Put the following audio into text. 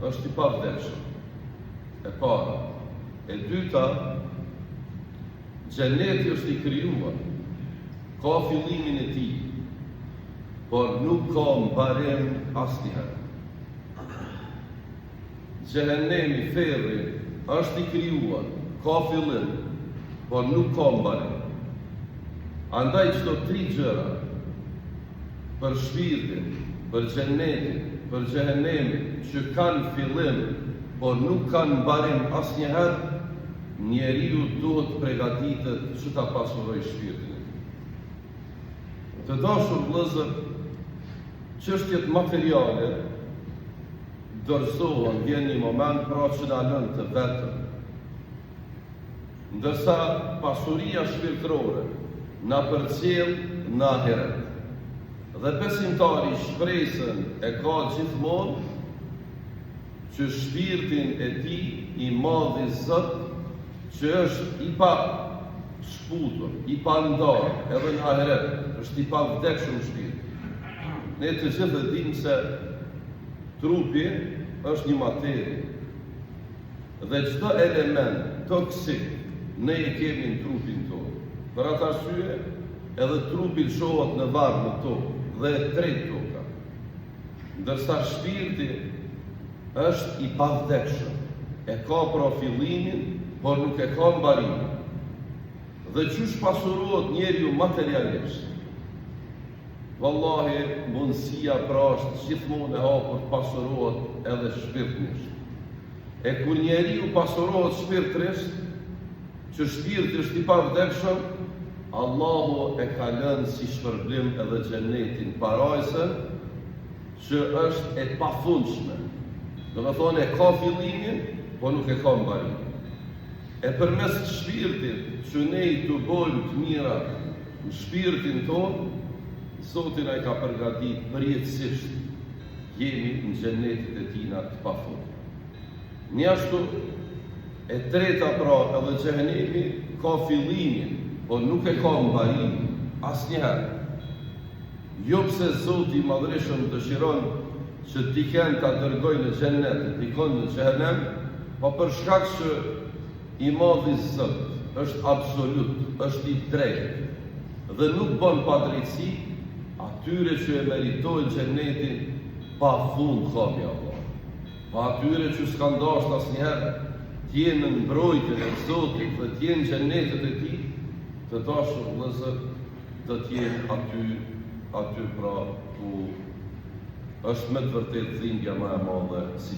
është i pavdekshëm. E para. E dyta, xheneti është i krijuar, ka fillimin e tij, por nuk ka mbarim asnjëherë. Xhenemi, ferri, është i krijuar, ka fillim, por nuk ka mbarim. Andaj çdo tri gjëra, për shpirtin, për xhenetin, për xhenemin, që kanë fillim, por nuk kanë mbarim asnjëherë, njeriu duhet përgatitet që ta pasurojë shpirtin. Të dashur vëllezër, çështjet materiale dorëzohen, vjen një moment pra që na lënë të vetëm. Ndërsa pasuria shpirtërore na përcjell në ahiret. Dhe besimtari shpresën e ka gjithmonë që shpirtin e tij i madhi Zot, që është i pa shputur, i pa ndarë, edhe në ahiret, është i pa vdekshëm shpirti. Ne të gjithë dimë se trupi është një materi, dhe çdo element toksik ne e kemi në trupin tonë. Për atë arsye, edhe trupi lëshohet në varr në tokë dhe e tret toka. Ndërsa shpirti është i pavdekshëm, e ka pra fillimin, por nuk e ka mbarimin. Dhe qysh pasurohet njeriu materialisht? Wallahi, mundësia pra është gjithmonë e hapur të pasurohet edhe shpirtërisht. E kur njeriu pasurohet shpirtërisht, që shpirti është i pavdekshëm, Allahu e ka lënë si shpërblim edhe xhenetin parajsën, që është e pafundshme. Do të thonë e ka fillimin, por nuk e ka mbarimin. E përmes shpirtit që ne i të bojmë të mira në shpirtin tonë, Zotin ai ka përgatitur përjetësisht jemi në xhenetit e tina të pafundit. Njashtu e treta pra edhe xhenemi ka fillimin, por nuk e ka mbarimin asnjëherë. Jo pse Zoti i Madhreshëm dëshiron që dikën ta dërgojë në xhenet, dikon në xhenem, po për shkak që i madhi Zot është absolut, është i drejtë dhe nuk bën padrejtësi atyre që e meritojnë xhenetin pa fund komi Allah. Pa atyre që s'kan dashur asnjëherë të jenë në mbrojtjen e Zotit dhe të jenë xhenetet e tij, të dashur vëllezër, do të jenë aty pra ku është me të vërtetë dhimbja më e madhe